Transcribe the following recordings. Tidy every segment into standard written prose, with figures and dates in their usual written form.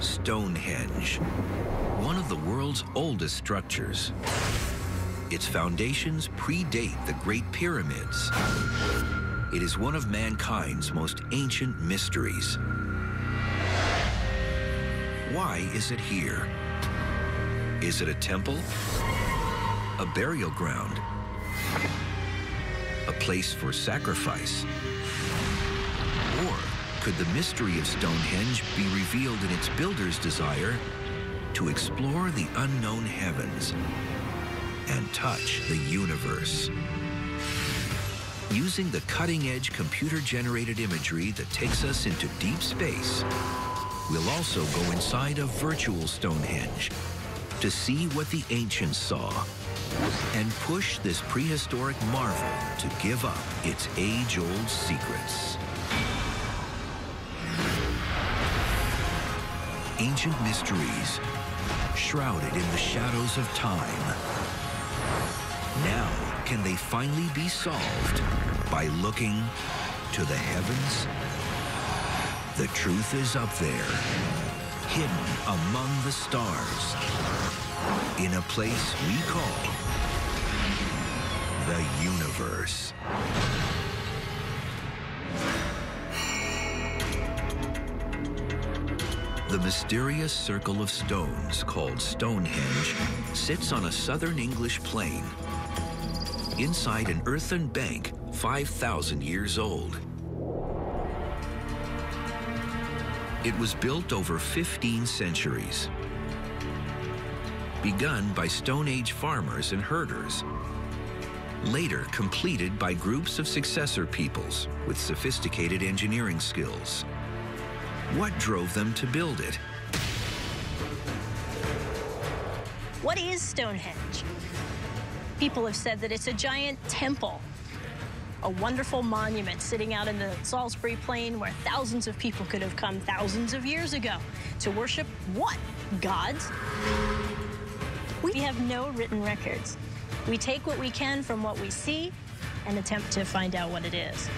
Stonehenge, one of the world's oldest structures. Its foundations predate the Great Pyramids. It is one of mankind's most ancient mysteries. Why is it here? Is it a temple? A burial ground? A place for sacrifice? Or could the mystery of Stonehenge be revealed in its builder's desire to explore the unknown heavens and touch the universe? Using the cutting-edge computer-generated imagery that takes us into deep space, we'll also go inside a virtual Stonehenge to see what the ancients saw and push this prehistoric marvel to give up its age-old secrets. Ancient mysteries shrouded in the shadows of time. Now, can they finally be solved by looking to the heavens? The truth is up there, hidden among the stars, in a place we call the universe. The mysterious circle of stones called Stonehenge sits on a southern English plain inside an earthen bank 5,000 years old. It was built over 15 centuries, begun by Stone Age farmers and herders, later completed by groups of successor peoples with sophisticated engineering skills. What drove them to build it? What is Stonehenge? People have said that it's a giant temple, a wonderful monument sitting out in the Salisbury Plain where thousands of people could have come thousands of years ago to worship what? Gods? We have no written records. We take what we can from what we see and attempt to find out what it is.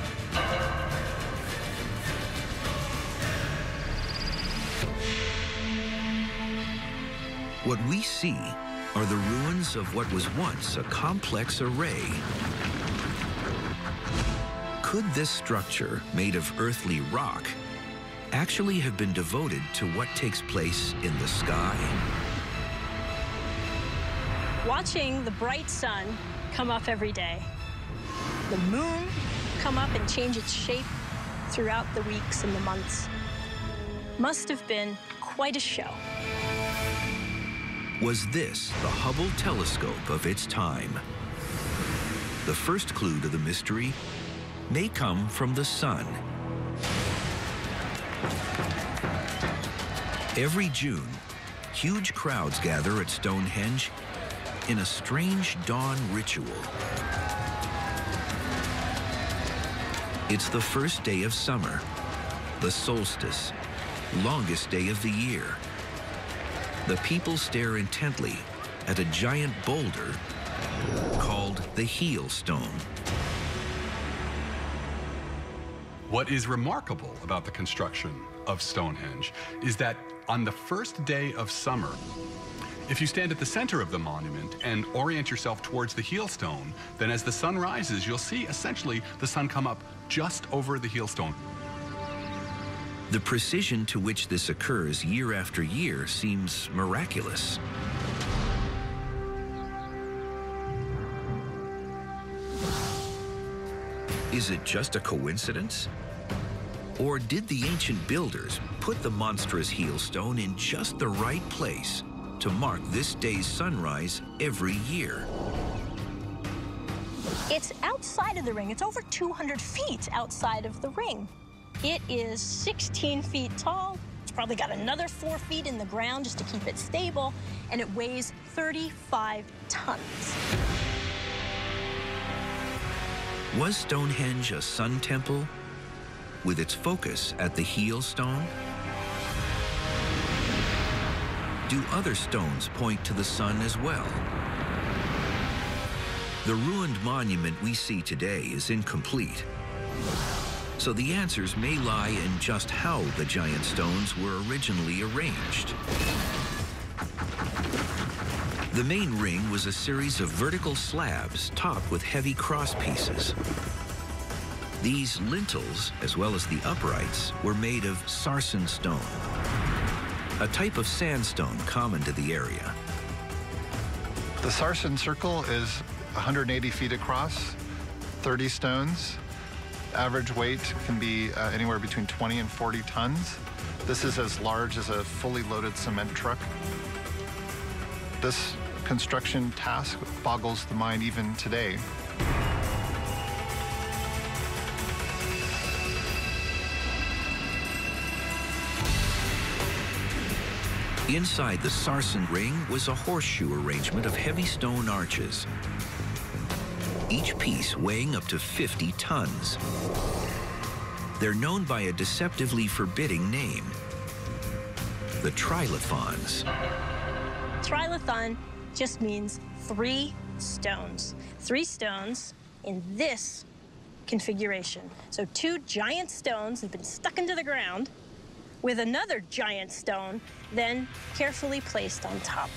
What we see are the ruins of what was once a complex array. Could this structure, made of earthly rock, actually have been devoted to what takes place in the sky? Watching the bright sun come up every day, the moon come up and change its shape throughout the weeks and the months, must have been quite a show. Was this the Hubble telescope of its time? The first clue to the mystery may come from the sun. Every June, huge crowds gather at Stonehenge in a strange dawn ritual. It's the first day of summer, the solstice, longest day of the year. The people stare intently at a giant boulder called the heel stone. What is remarkable about the construction of Stonehenge is that on the first day of summer, if you stand at the center of the monument and orient yourself towards the heel stone, then as the sun rises, you'll see essentially the sun come up just over the heel stone. The precision to which this occurs year after year seems miraculous. Is it just a coincidence? Or did the ancient builders put the monstrous heel stone in just the right place to mark this day's sunrise every year? It's outside of the ring. It's over 200 feet outside of the ring. It is 16 feet tall. It's probably got another 4 feet in the ground just to keep it stable, and it weighs 35 tons. Was Stonehenge a sun temple with its focus at the heel stone? Do other stones point to the sun as well? The ruined monument we see today is incomplete. So the answers may lie in just how the giant stones were originally arranged. The main ring was a series of vertical slabs topped with heavy cross pieces. These lintels, as well as the uprights, were made of sarsen stone, a type of sandstone common to the area. The sarsen circle is 180 feet across, 30 stones. Average weight can be anywhere between 20 and 40 tons. This is as large as a fully loaded cement truck. This construction task boggles the mind even today. Inside the sarsen ring was a horseshoe arrangement of heavy stone arches, each piece weighing up to 50 tons. They're known by a deceptively forbidding name, the trilithons. Trilithon just means 3 stones. 3 stones in this configuration. So 2 giant stones have been stuck into the ground with another giant stone then carefully placed on top.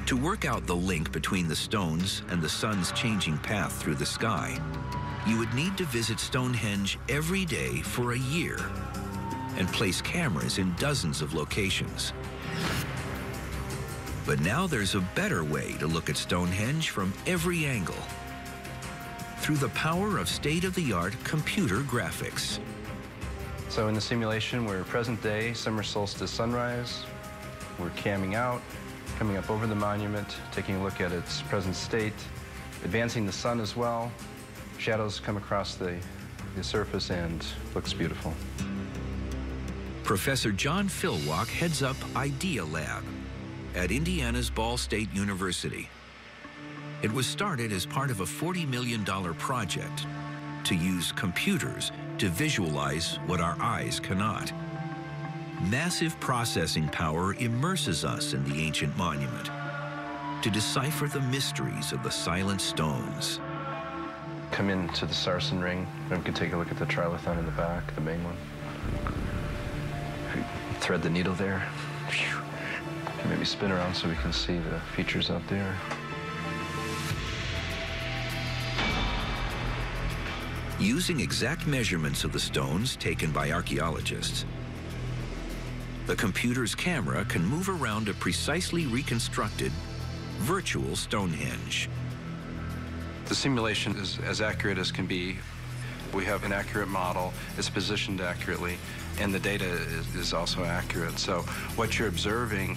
To work out the link between the stones and the sun's changing path through the sky, you would need to visit Stonehenge every day for a year and place cameras in dozens of locations. But now there's a better way to look at Stonehenge from every angle, through the power of state-of-the-art computer graphics. So in the simulation, we're present day, summer solstice sunrise. We're camming out, coming up over the monument, taking a look at its present state, advancing the sun as well. Shadows come across the surface and looks beautiful. Professor John Philwalk heads up Idea Lab at Indiana's Ball State University. It was started as part of a $40 million project to use computers to visualize what our eyes cannot. Massive processing power immerses us in the ancient monument to decipher the mysteries of the silent stones. Come into the sarsen ring, and we can take a look at the trilithon in the back, the main one. Thread the needle there. Can maybe spin around so we can see the features out there. Using exact measurements of the stones taken by archaeologists, the computer's camera can move around a precisely reconstructed virtual Stonehenge. The simulation is as accurate as can be. We have an accurate model, it's positioned accurately, and the data is also accurate. So what you're observing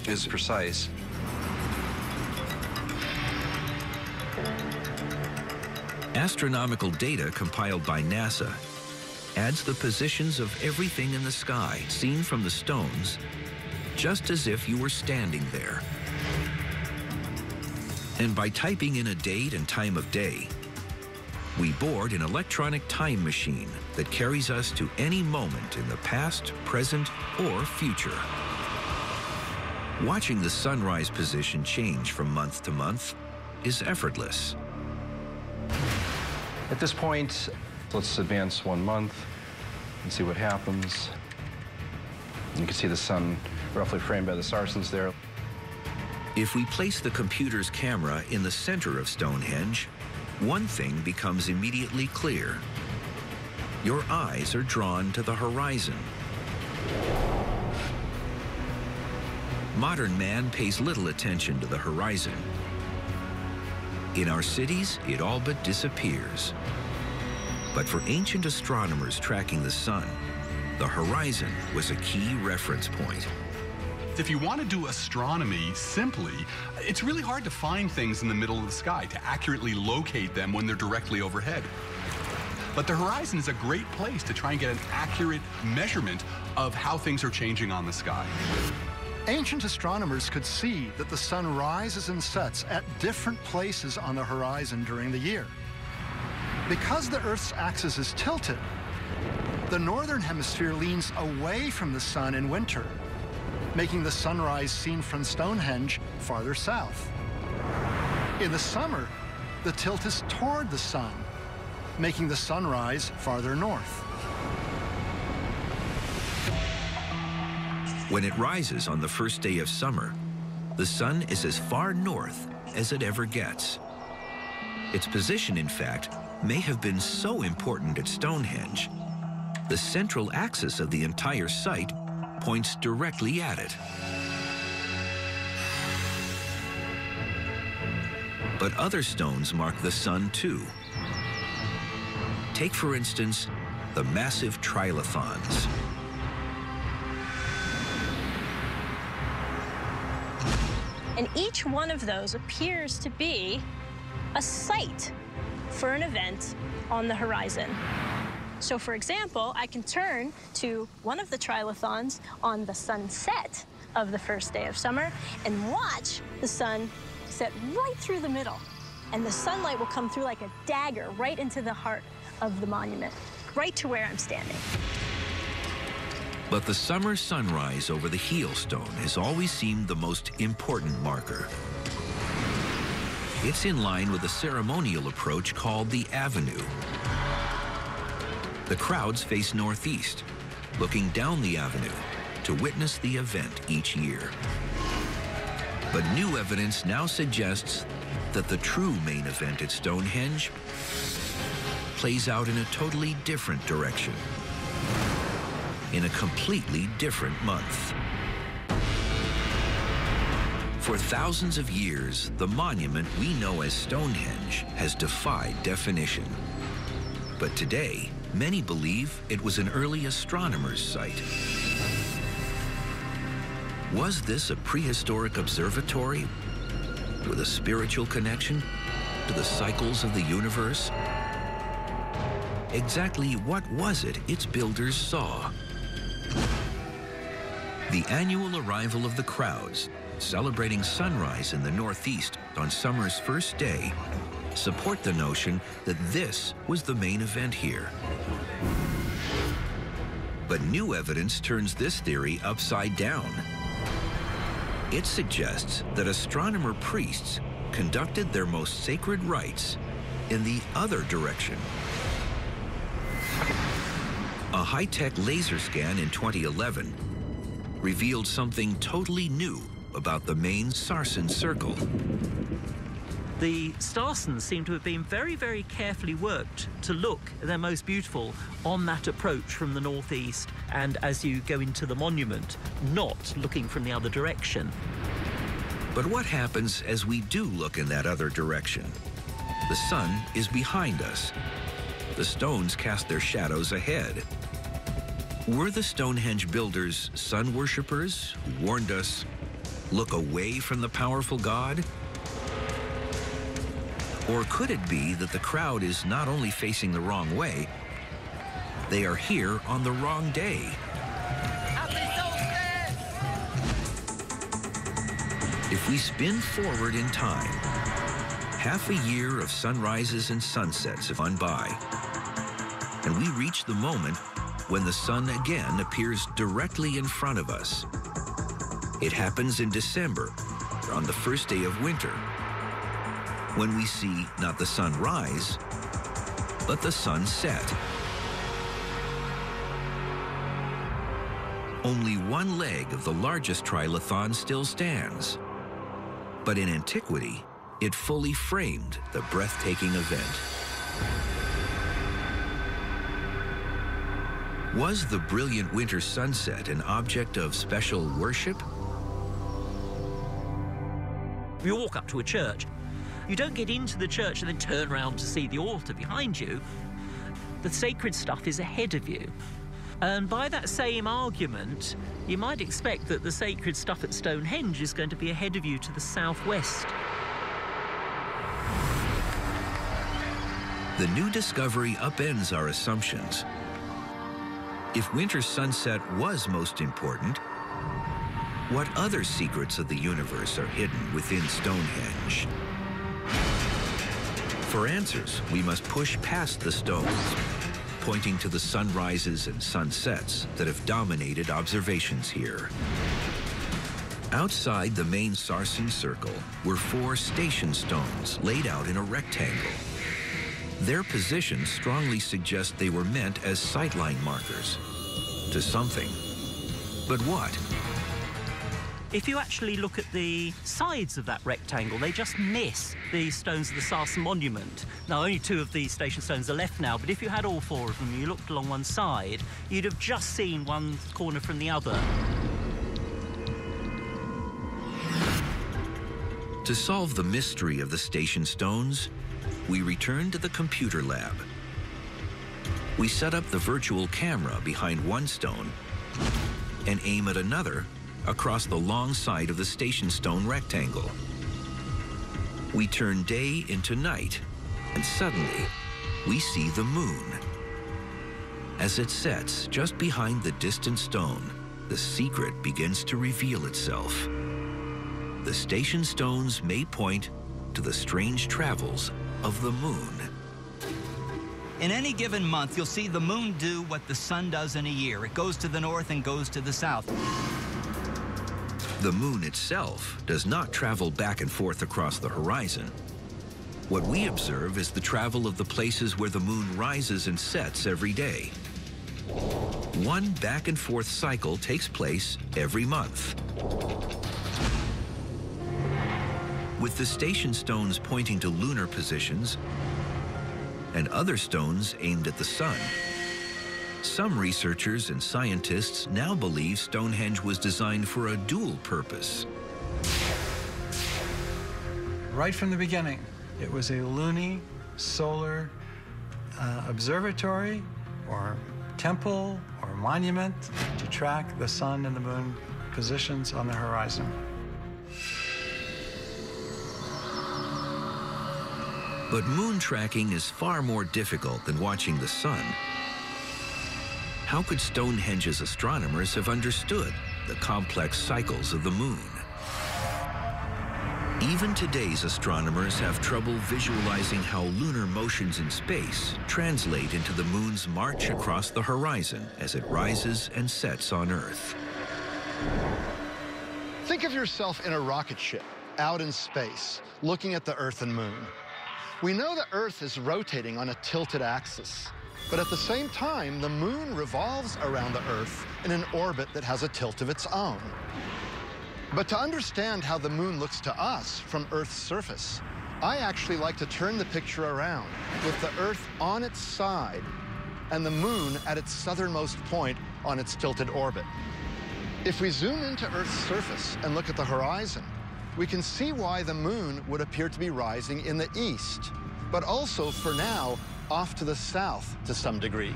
is precise. Astronomical data compiled by NASA adds the positions of everything in the sky seen from the stones, just as if you were standing there. And by typing in a date and time of day, we board an electronic time machine that carries us to any moment in the past, present, or future. Watching the sunrise position change from month to month is effortless. At this point, let's advance 1 month and see what happens. You can see the sun roughly framed by the sarsens there. If we place the computer's camera in the center of Stonehenge, one thing becomes immediately clear. Your eyes are drawn to the horizon. Modern man pays little attention to the horizon. In our cities, it all but disappears. But for ancient astronomers tracking the sun, the horizon was a key reference point. If you want to do astronomy simply, it's really hard to find things in the middle of the sky, to accurately locate them when they're directly overhead. But the horizon is a great place to try and get an accurate measurement of how things are changing on the sky. Ancient astronomers could see that the sun rises and sets at different places on the horizon during the year. Because the Earth's axis is tilted, the northern hemisphere leans away from the sun in winter, making the sunrise seen from Stonehenge farther south. In the summer, the tilt is toward the sun, making the sunrise farther north. When it rises on the first day of summer, the sun is as far north as it ever gets. Its position, in fact, may have been so important at Stonehenge, the central axis of the entire site points directly at it. But other stones mark the sun too. Take, for instance, the massive trilithons. And each one of those appears to be a site for an event on the horizon. So, for example, I can turn to one of the trilithons on the sunset of the first day of summer and watch the sun set right through the middle. And the sunlight will come through like a dagger right into the heart of the monument, right to where I'm standing. But the summer sunrise over the heel stone has always seemed the most important marker. It's in line with a ceremonial approach called the Avenue. The crowds face northeast, looking down the avenue to witness the event each year. But new evidence now suggests that the true main event at Stonehenge plays out in a totally different direction, in a completely different month. For thousands of years, the monument we know as Stonehenge has defied definition. But today, many believe it was an early astronomer's site. Was this a prehistoric observatory with a spiritual connection to the cycles of the universe? Exactly what was it its builders saw? The annual arrival of the crowds, celebrating sunrise in the Northeast on summer's first day, support the notion that this was the main event here. But new evidence turns this theory upside down. It suggests that astronomer priests conducted their most sacred rites in the other direction. A high-tech laser scan in 2011 revealed something totally new about the main Sarsen circle. The Starsons seem to have been very, very carefully worked to look their most beautiful on that approach from the northeast and as you go into the monument, not looking from the other direction. But what happens as we do look in that other direction? The sun is behind us. The stones cast their shadows ahead. Were the Stonehenge builders sun worshippers who warned us, look away from the powerful God? Or could it be that the crowd is not only facing the wrong way, they are here on the wrong day? If we spin forward in time, half a year of sunrises and sunsets have gone by, and we reach the moment when the sun again appears directly in front of us. It happens in December, on the first day of winter, when we see not the sun rise, but the sun set. Only one leg of the largest trilithon still stands, but in antiquity, it fully framed the breathtaking event. Was the brilliant winter sunset an object of special worship? You walk up to a church. You don't get into the church and then turn around to see the altar behind you. The sacred stuff is ahead of you. And by that same argument, you might expect that the sacred stuff at Stonehenge is going to be ahead of you to the southwest. The new discovery upends our assumptions. If winter sunset was most important, what other secrets of the universe are hidden within Stonehenge? For answers, we must push past the stones, pointing to the sunrises and sunsets that have dominated observations here. Outside the main sarsen circle were 4 station stones laid out in a rectangle. Their positions strongly suggest they were meant as sightline markers to something. But what? If you actually look at the sides of that rectangle, they just miss the stones of the Sarsen monument. Now, only 2 of the station stones are left now, but if you had all 4 of them and you looked along one side, you'd have just seen one corner from the other. To solve the mystery of the station stones, we returned to the computer lab. We set up the virtual camera behind one stone and aim at another across the long side of the station stone rectangle. We turn day into night, and suddenly we see the moon. As it sets just behind the distant stone, the secret begins to reveal itself. The station stones may point to the strange travels of the moon. In any given month, you'll see the moon do what the sun does in a year. It goes to the north and goes to the south. The moon itself does not travel back and forth across the horizon. What we observe is the travel of the places where the moon rises and sets every day. One back and forth cycle takes place every month. With the station stones pointing to lunar positions and other stones aimed at the sun, some researchers and scientists now believe Stonehenge was designed for a dual purpose. Right from the beginning, it was a luni-solar observatory or temple or monument to track the sun and the moon positions on the horizon. But moon tracking is far more difficult than watching the sun. How could Stonehenge's astronomers have understood the complex cycles of the moon? Even today's astronomers have trouble visualizing how lunar motions in space translate into the moon's march across the horizon as it rises and sets on Earth. Think of yourself in a rocket ship out in space, looking at the Earth and moon. We know the Earth is rotating on a tilted axis, but at the same time, the moon revolves around the Earth in an orbit that has a tilt of its own. But to understand how the moon looks to us from Earth's surface, I actually like to turn the picture around with the Earth on its side and the moon at its southernmost point on its tilted orbit. If we zoom into Earth's surface and look at the horizon, we can see why the moon would appear to be rising in the east, but also, for now, off to the south to some degree.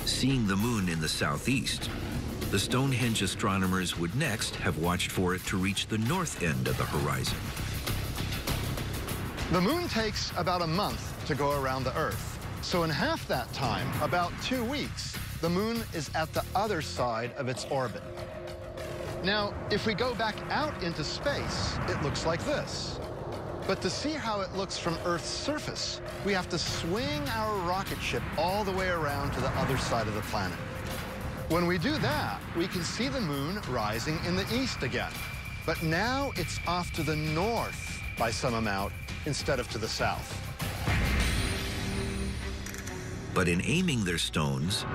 Seeing the moon in the southeast, the Stonehenge astronomers would next have watched for it to reach the north end of the horizon. The moon takes about a month to go around the Earth. So in half that time, about 2 weeks, the moon is at the other side of its orbit. Now, if we go back out into space, it looks like this. But to see how it looks from Earth's surface, we have to swing our rocket ship all the way around to the other side of the planet. When we do that, we can see the moon rising in the east again. But now it's off to the north by some amount instead of to the south. But in aiming their stones,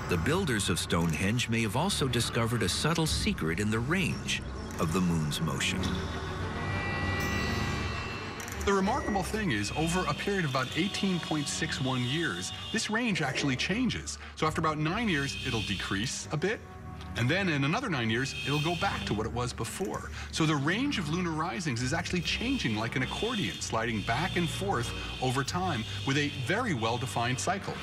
the builders of Stonehenge may have also discovered a subtle secret in the range of the moon's motion. The remarkable thing is, over a period of about 18.61 years, this range actually changes. So after about 9 years, it'll decrease a bit. And then in another 9 years, it'll go back to what it was before. So the range of lunar risings is actually changing like an accordion, sliding back and forth over time with a very well-defined cycle.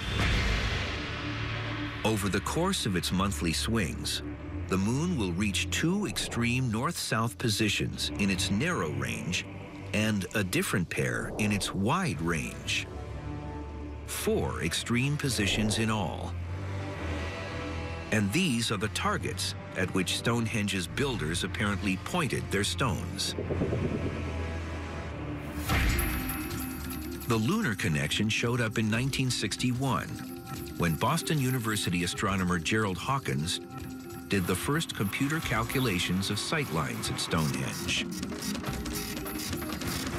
Over the course of its monthly swings, the moon will reach 2 extreme north-south positions in its narrow range and a different pair in its wide range. 4 extreme positions in all. And these are the targets at which Stonehenge's builders apparently pointed their stones. The lunar connection showed up in 1961, when Boston University astronomer Gerald Hawkins did the first computer calculations of sightlines at Stonehenge.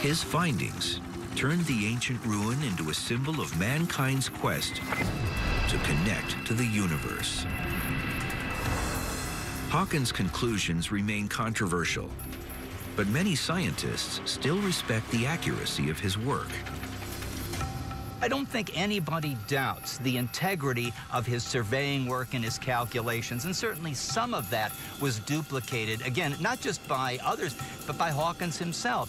His findings turned the ancient ruin into a symbol of mankind's quest to connect to the universe. Hawkins' conclusions remain controversial, but many scientists still respect the accuracy of his work. I don't think anybody doubts the integrity of his surveying work and his calculations, and certainly some of that was duplicated, again, not just by others, but by Hawkins himself.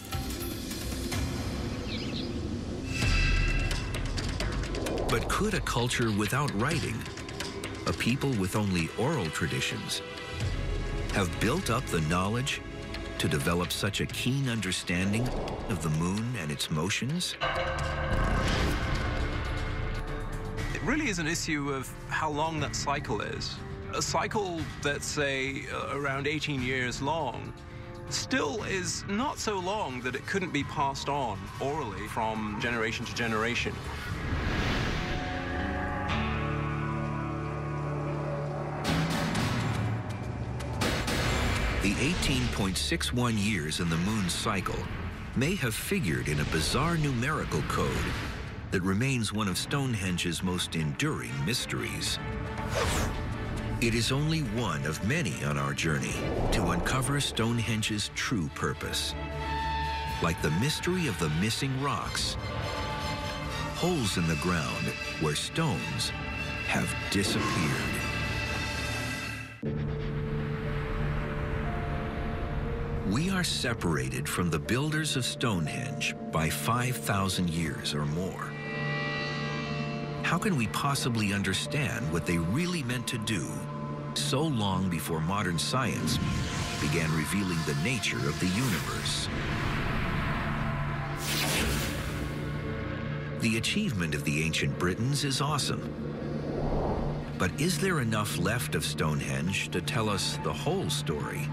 But could a culture without writing, a people with only oral traditions, have built up the knowledge to develop such a keen understanding of the moon and its motions? It really is an issue of how long that cycle is. A cycle that's, say, around 18 years long still is not so long that it couldn't be passed on orally from generation to generation. The 18.61 years in the moon's cycle may have figured in a bizarre numerical code that remains one of Stonehenge's most enduring mysteries. It is only one of many on our journey to uncover Stonehenge's true purpose. Like the mystery of the missing rocks, holes in the ground where stones have disappeared. We are separated from the builders of Stonehenge by 5,000 years or more. How can we possibly understand what they really meant to do so long before modern science began revealing the nature of the universe? The achievement of the ancient Britons is awesome. But is there enough left of Stonehenge to tell us the whole story?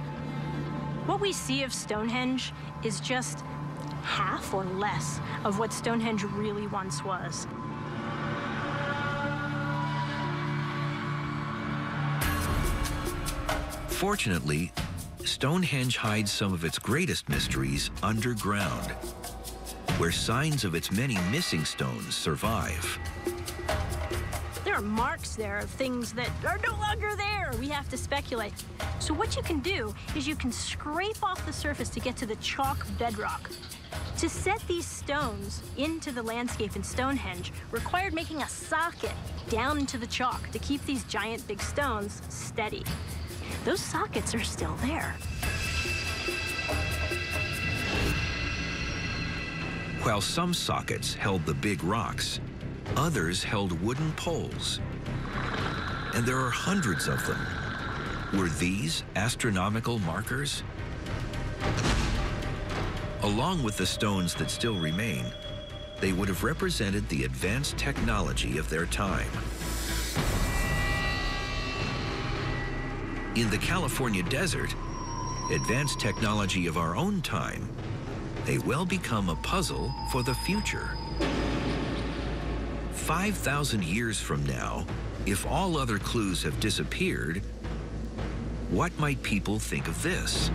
What we see of Stonehenge is just half or less of what Stonehenge really once was. Fortunately, Stonehenge hides some of its greatest mysteries underground, where signs of its many missing stones survive. There are marks there of things that are no longer there. We have to speculate. So what you can do is you can scrape off the surface to get to the chalk bedrock. To set these stones into the landscape in Stonehenge required making a socket down into the chalk to keep these giant big stones steady. Those sockets are still there. While some sockets held the big rocks, others held wooden poles. And there are hundreds of them. Were these astronomical markers? Along with the stones that still remain, they would have represented the advanced technology of their time. In the California desert, advanced technology of our own time may well become a puzzle for the future. 5,000 years from now, if all other clues have disappeared, what might people think of this?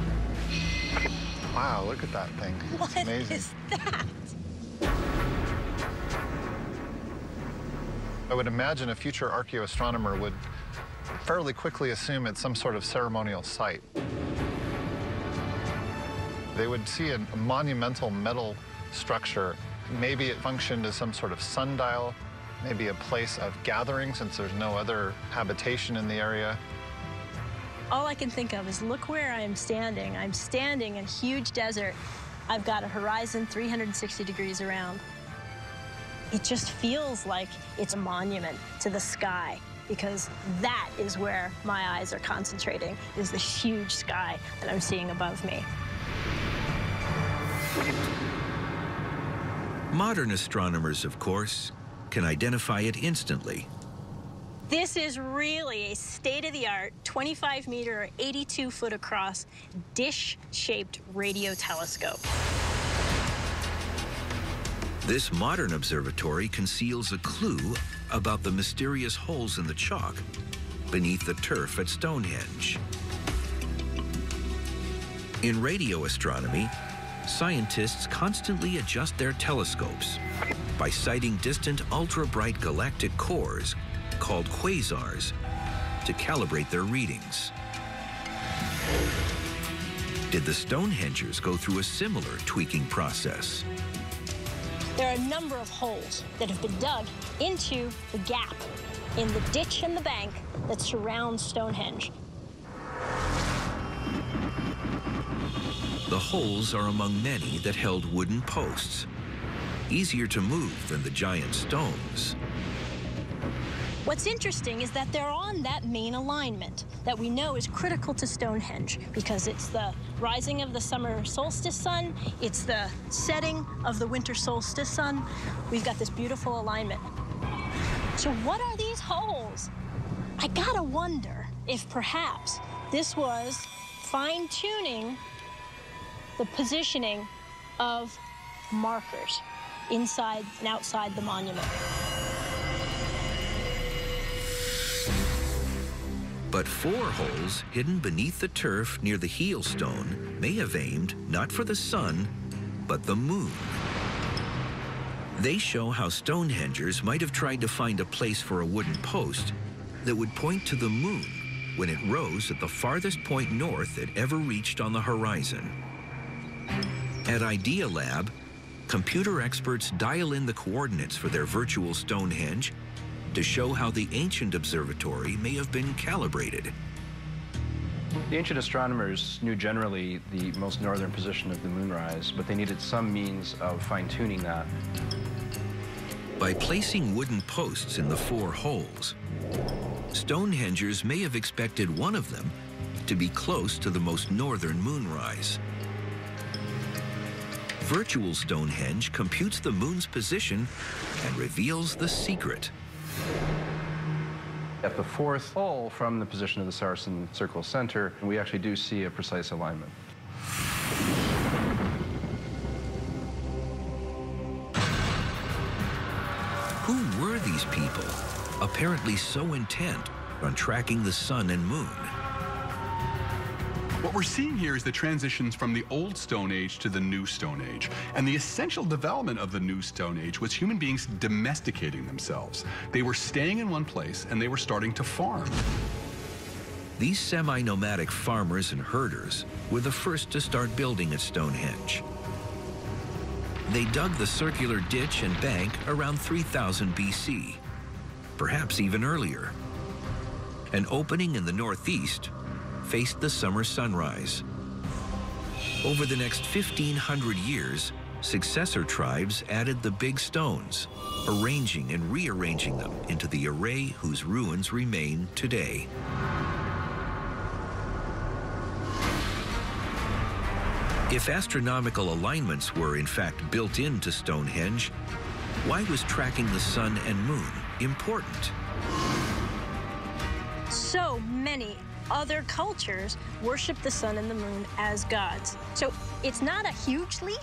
Wow, look at that thing. It's amazing. What is that? I would imagine a future archaeoastronomer would fairly quickly assume it's some sort of ceremonial site. They would see a monumental metal structure. Maybe it functioned as some sort of sundial, maybe a place of gathering since there's no other habitation in the area. All I can think of is look where I am standing. I'm standing in a huge desert. I've got a horizon 360 degrees around. It just feels like it's a monument to the sky because that is where my eyes are concentrating, is the huge sky that I'm seeing above me. Modern astronomers, of course, can identify it instantly. This is really a state-of-the-art 25-meter or 82-foot across dish-shaped radio telescope. This modern observatory conceals a clue about the mysterious holes in the chalk beneath the turf at Stonehenge. In radio astronomy, scientists constantly adjust their telescopes by sighting distant ultra-bright galactic cores called quasars to calibrate their readings. Did the Stonehengers go through a similar tweaking process? There are a number of holes that have been dug into the gap in the ditch and the bank that surrounds Stonehenge. The holes are among many that held wooden posts, easier to move than the giant stones. What's interesting is that they're on that main alignment that we know is critical to Stonehenge because it's the rising of the summer solstice sun, it's the setting of the winter solstice sun. We've got this beautiful alignment. So what are these holes? I gotta wonder if perhaps this was fine-tuning the positioning of markers inside and outside the monument. But 4 holes hidden beneath the turf near the heel stone may have aimed not for the sun, but the moon. They show how Stonehengers might have tried to find a place for a wooden post that would point to the moon when it rose at the farthest point north it ever reached on the horizon. At Idea Lab, computer experts dial in the coordinates for their virtual Stonehenge to show how the ancient observatory may have been calibrated. The ancient astronomers knew generally the most northern position of the moonrise, but they needed some means of fine-tuning that. By placing wooden posts in the 4 holes, Stonehengers may have expected one of them to be close to the most northern moonrise. Virtual Stonehenge computes the moon's position and reveals the secret. At the 4th hole from the position of the Saracen Circle center, we actually do see a precise alignment. Who were these people, apparently so intent on tracking the sun and moon? What we're seeing here is the transitions from the old Stone Age to the new Stone Age. And the essential development of the new Stone Age was human beings domesticating themselves. They were staying in one place and they were starting to farm. These semi-nomadic farmers and herders were the first to start building at Stonehenge. They dug the circular ditch and bank around 3000 BC, perhaps even earlier. An opening in the northeast faced the summer sunrise. Over the next 1,500 years, successor tribes added the big stones, arranging and rearranging them into the array whose ruins remain today. If astronomical alignments were in fact built into Stonehenge, why was tracking the sun and moon important? So many other cultures worship the sun and the moon as gods. So it's not a huge leap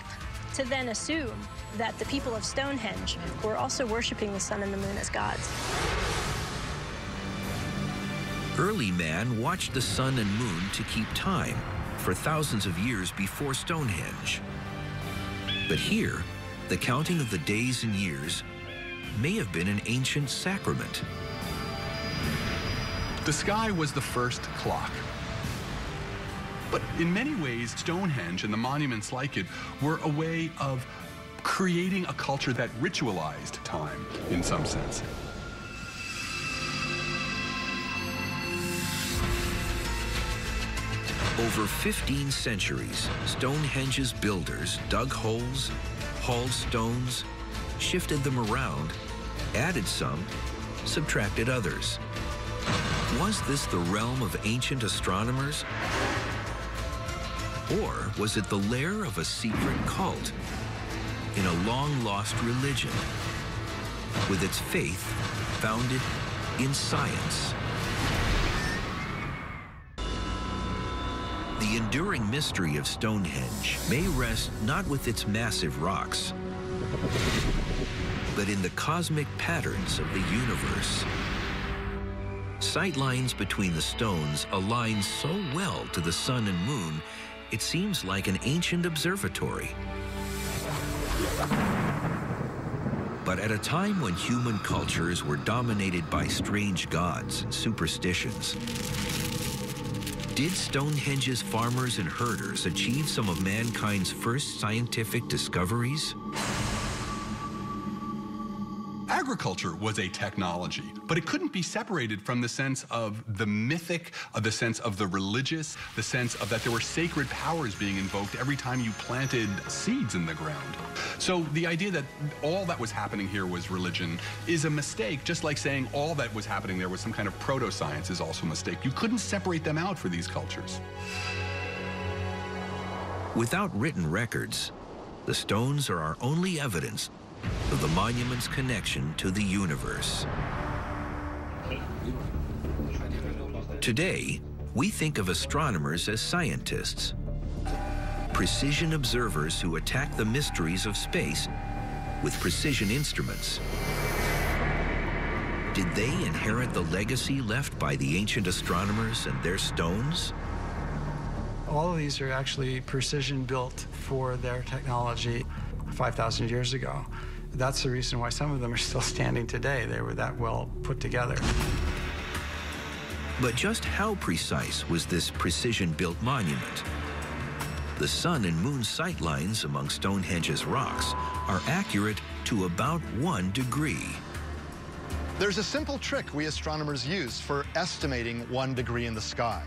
to then assume that the people of Stonehenge were also worshiping the sun and the moon as gods. Early man watched the sun and moon to keep time for thousands of years before Stonehenge. But here, the counting of the days and years may have been an ancient sacrament. The sky was the first clock. But in many ways, Stonehenge and the monuments like it were a way of creating a culture that ritualized time in some sense. Over 15 centuries, Stonehenge's builders dug holes, hauled stones, shifted them around, added some, subtracted others. Was this the realm of ancient astronomers? Or was it the lair of a secret cult in a long-lost religion, with its faith founded in science? The enduring mystery of Stonehenge may rest not with its massive rocks, but in the cosmic patterns of the universe. sight lines between the stones align so well to the sun and moon, it seems like an ancient observatory. But at a time when human cultures were dominated by strange gods and superstitions, did Stonehenge's farmers and herders achieve some of mankind's first scientific discoveries? Agriculture was a technology, but it couldn't be separated from the sense of the mythic, of the sense of the religious, the sense of that there were sacred powers being invoked every time you planted seeds in the ground. So the idea that all that was happening here was religion is a mistake, just like saying all that was happening there was some kind of proto-science is also a mistake. You couldn't separate them out for these cultures. Without written records, the stones are our only evidence of the monument's connection to the universe. Today, we think of astronomers as scientists, precision observers who attack the mysteries of space with precision instruments. Did they inherit the legacy left by the ancient astronomers and their stones? All of these are actually precision built for their technology 5,000 years ago. That's the reason why some of them are still standing today. They were that well put together. But just how precise was this precision-built monument? The sun and moon sight lines among Stonehenge's rocks are accurate to about 1 degree. There's a simple trick we astronomers use for estimating 1 degree in the sky.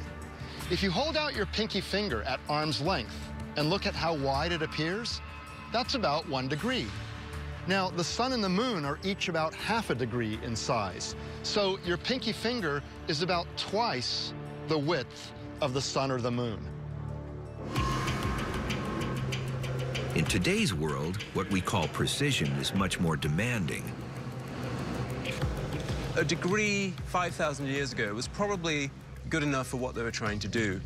If you hold out your pinky finger at arm's length and look at how wide it appears, that's about 1 degree. Now, the sun and the moon are each about ½ a degree in size, so your pinky finger is about twice the width of the sun or the moon. In today's world, what we call precision is much more demanding. A degree 5,000 years ago was probably good enough for what they were trying to do.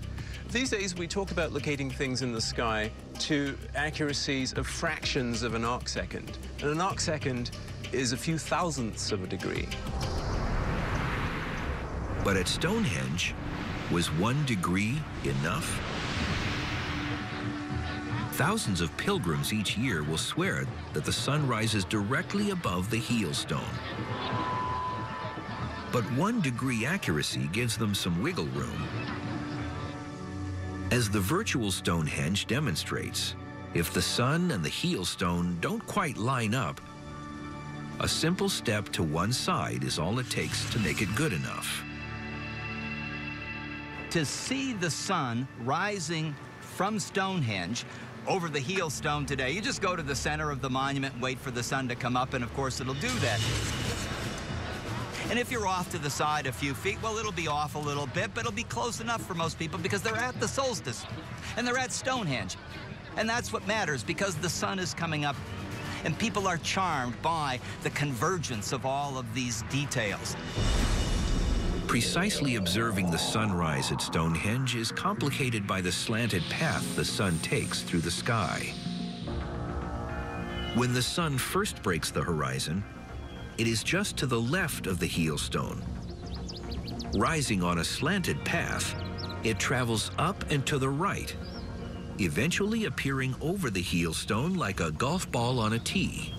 These days, we talk about locating things in the sky to accuracies of fractions of an arcsecond. And an arcsecond is a few thousandths of a degree. But at Stonehenge, was 1 degree enough? Thousands of pilgrims each year will swear that the sun rises directly above the heel stone. But 1 degree accuracy gives them some wiggle room. As the virtual Stonehenge demonstrates, if the sun and the heel stone don't quite line up, a simple step to one side is all it takes to make it good enough. To see the sun rising from Stonehenge over the heel stone today, you just go to the center of the monument and wait for the sun to come up, and of course it'll do that. And if you're off to the side a few feet, well, it'll be off a little bit, but it'll be close enough for most people because they're at the solstice and they're at Stonehenge. And that's what matters, because the sun is coming up and people are charmed by the convergence of all of these details. Precisely observing the sunrise at Stonehenge is complicated by the slanted path the sun takes through the sky. When the sun first breaks the horizon, it is just to the left of the heel stone. Rising on a slanted path, it travels up and to the right, eventually appearing over the heel stone like a golf ball on a tee.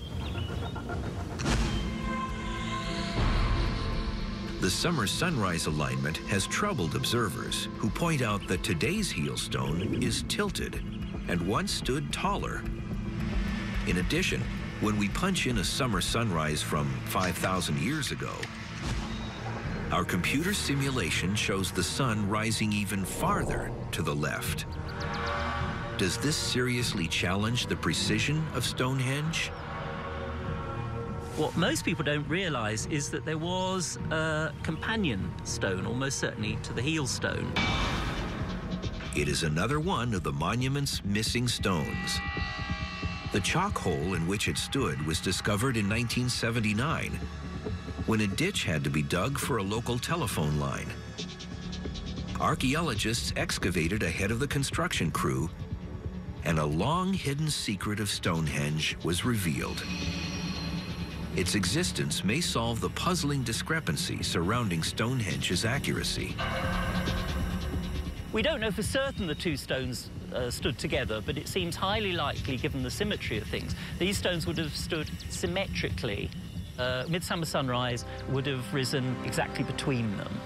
The summer sunrise alignment has troubled observers who point out that today's heel stone is tilted and once stood taller. In addition, when we punch in a summer sunrise from 5,000 years ago, our computer simulation shows the sun rising even farther to the left. Does this seriously challenge the precision of Stonehenge? What most people don't realize is that there was a companion stone, almost certainly, to the heel stone. It is another one of the monument's missing stones. The chalk hole in which it stood was discovered in 1979, when a ditch had to be dug for a local telephone line. Archaeologists excavated ahead of the construction crew, and a long-hidden secret of Stonehenge was revealed. Its existence may solve the puzzling discrepancy surrounding Stonehenge's accuracy. We don't know for certain the two stones stood together, but it seems highly likely, given the symmetry of things, these stones would have stood symmetrically. Midsummer sunrise would have risen exactly between them.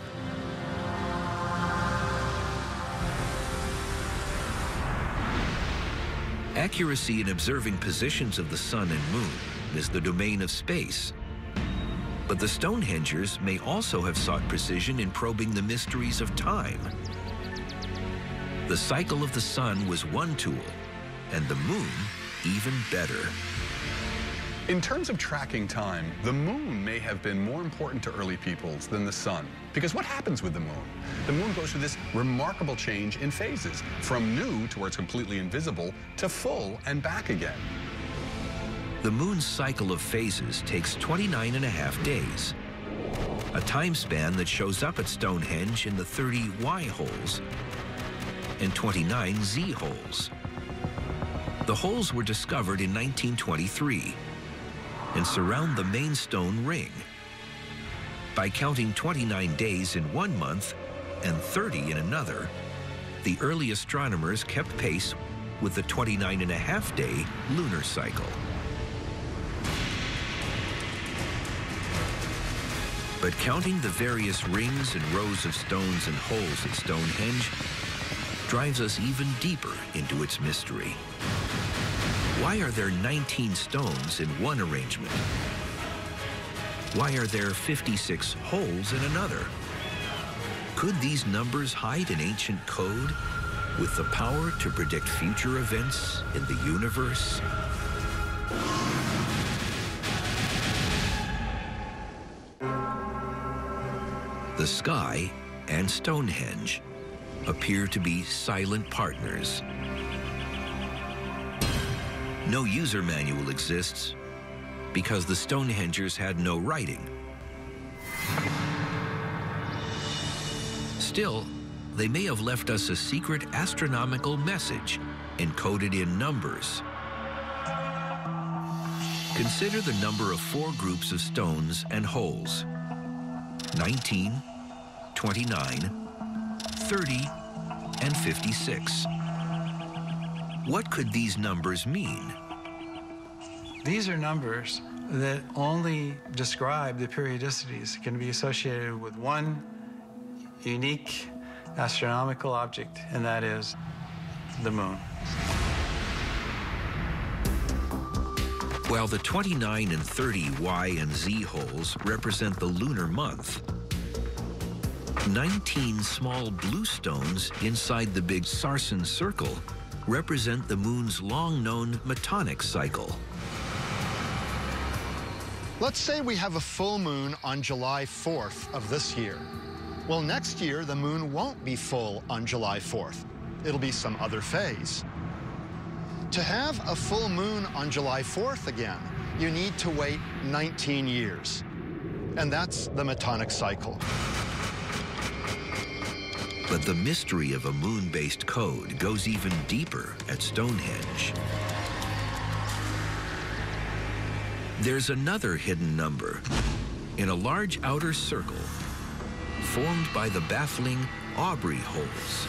Accuracy in observing positions of the sun and moon is the domain of space. But the Stonehengers may also have sought precision in probing the mysteries of time. The cycle of the sun was one tool, and the moon even better. In terms of tracking time, the moon may have been more important to early peoples than the sun. Because what happens with the moon? The moon goes through this remarkable change in phases, from new, to where it's completely invisible, to full and back again. The moon's cycle of phases takes 29.5 days, a time span that shows up at Stonehenge in the 30 Y holes and 29 Z holes. The holes were discovered in 1923 and surround the main stone ring. By counting 29 days in one month and 30 in another, the early astronomers kept pace with the 29.5-day lunar cycle. But counting the various rings and rows of stones and holes at Stonehenge drives us even deeper into its mystery. Why are there 19 stones in one arrangement? Why are there 56 holes in another? Could these numbers hide an ancient code with the power to predict future events in the universe? The sky and Stonehenge appear to be silent partners. No user manual exists because the Stonehengers had no writing. Still, they may have left us a secret astronomical message encoded in numbers. Consider the number of 4 groups of stones and holes: 19, 29, 30, and 56. What could these numbers mean? These are numbers that only describe the periodicities that can be associated with one unique astronomical object, and that is the moon. While the 29 and 30 Y and Z holes represent the lunar month, 19 small blue stones inside the big Sarsen circle represent the moon's long-known metonic cycle. Let's say we have a full moon on July 4th of this year. Well, next year, the moon won't be full on July 4th. It'll be some other phase. To have a full moon on July 4th again, you need to wait 19 years. And that's the metonic cycle. But the mystery of a moon-based code goes even deeper at Stonehenge. There's another hidden number in a large outer circle formed by the baffling Aubrey holes.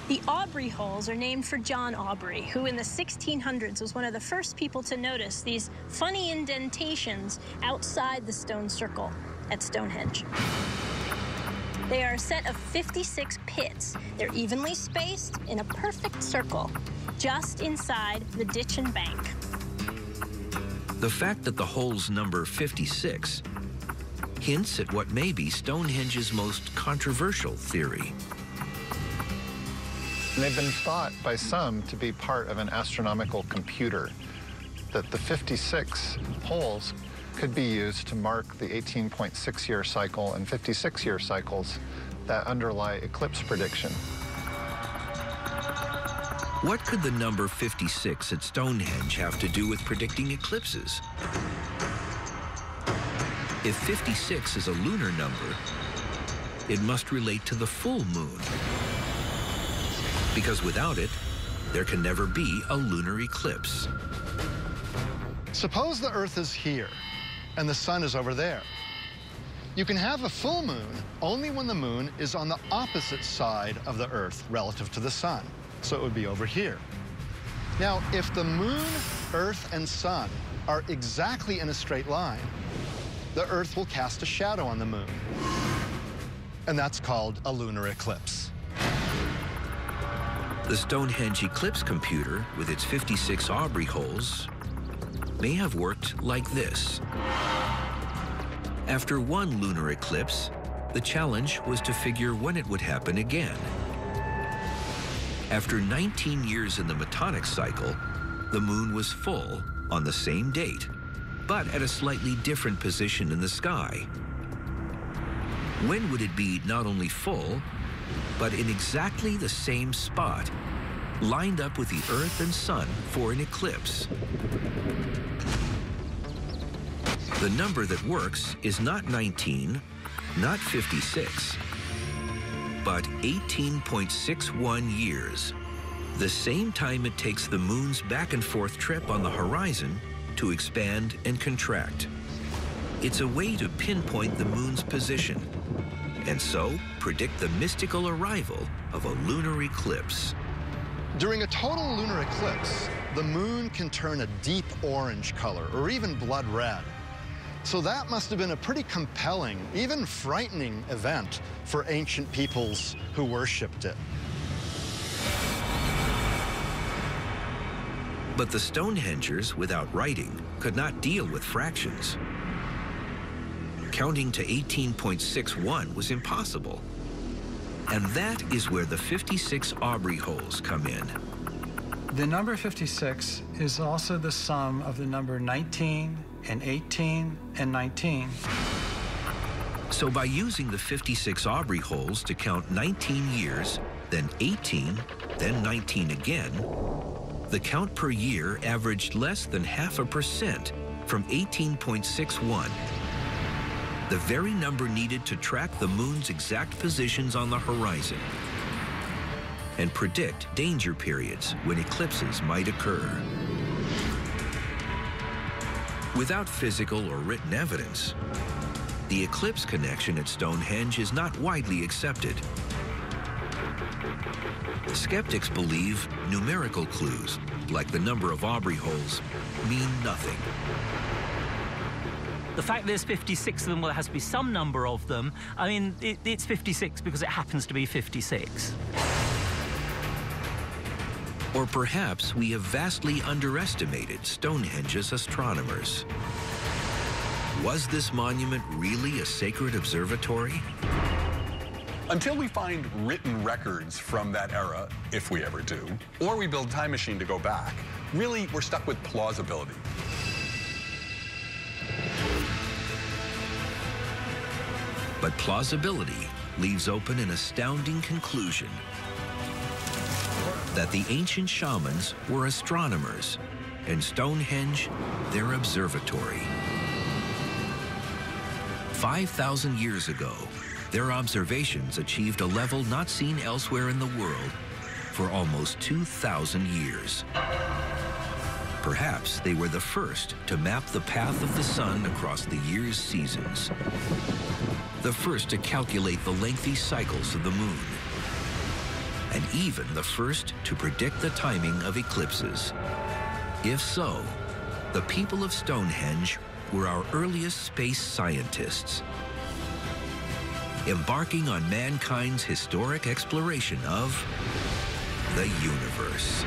The Aubrey holes are named for John Aubrey, who in the 1600s was one of the first people to notice these funny indentations outside the stone circle at Stonehenge. They are a set of 56 pits. They're evenly spaced in a perfect circle, just inside the ditch and bank. The fact that the holes number 56 hints at what may be Stonehenge's most controversial theory. They've been thought by some to be part of an astronomical computer, that the 56 holes could be used to mark the 18.6-year cycle and 56-year cycles that underlie eclipse prediction. What could the number 56 at Stonehenge have to do with predicting eclipses? If 56 is a lunar number, it must relate to the full moon. Because without it, there can never be a lunar eclipse. Suppose the Earth is here and the sun is over there. You can have a full moon only when the moon is on the opposite side of the Earth relative to the sun. So it would be over here. Now, if the moon, Earth, and sun are exactly in a straight line, the Earth will cast a shadow on the moon. And that's called a lunar eclipse. The Stonehenge eclipse computer, with its 56 Aubrey holes, may have worked like this. After one lunar eclipse, the challenge was to figure when it would happen again. After 19 years in the Metonic cycle, the moon was full on the same date, but at a slightly different position in the sky. When would it be not only full, but in exactly the same spot, lined up with the Earth and Sun for an eclipse? The number that works is not 19, not 56, but 18.61 years, the same time it takes the moon's back and forth trip on the horizon to expand and contract. It's a way to pinpoint the moon's position, and so predict the mystical arrival of a lunar eclipse. During a total lunar eclipse, the moon can turn a deep orange color or even blood red. So that must have been a pretty compelling, even frightening event for ancient peoples who worshipped it. But the Stonehengers, without writing, could not deal with fractions. Counting to 18.61 was impossible. And that is where the 56 Aubrey holes come in. The number 56 is also the sum of the number 19 and 18 and 19. So by using the 56 Aubrey holes to count 19 years, then 18, then 19 again, the count per year averaged less than 0.5% from 18.61. The very number needed to track the moon's exact positions on the horizon and predict danger periods when eclipses might occur. Without physical or written evidence, the eclipse connection at Stonehenge is not widely accepted. Skeptics believe numerical clues, like the number of Aubrey holes, mean nothing. The fact there's 56 of them, well, there has to be some number of them. I mean, it's 56 because it happens to be 56. Or perhaps we have vastly underestimated Stonehenge's astronomers. Was this monument really a sacred observatory? Until we find written records from that era, if we ever do, or we build a time machine to go back, really we're stuck with plausibility. But plausibility leaves open an astounding conclusion: that the ancient shamans were astronomers, and Stonehenge their observatory. 5,000 years ago, their observations achieved a level not seen elsewhere in the world for almost 2,000 years. Perhaps they were the first to map the path of the sun across the year's seasons, the first to calculate the lengthy cycles of the moon, and even the first to predict the timing of eclipses. If so, the people of Stonehenge were our earliest space scientists, embarking on mankind's historic exploration of the universe.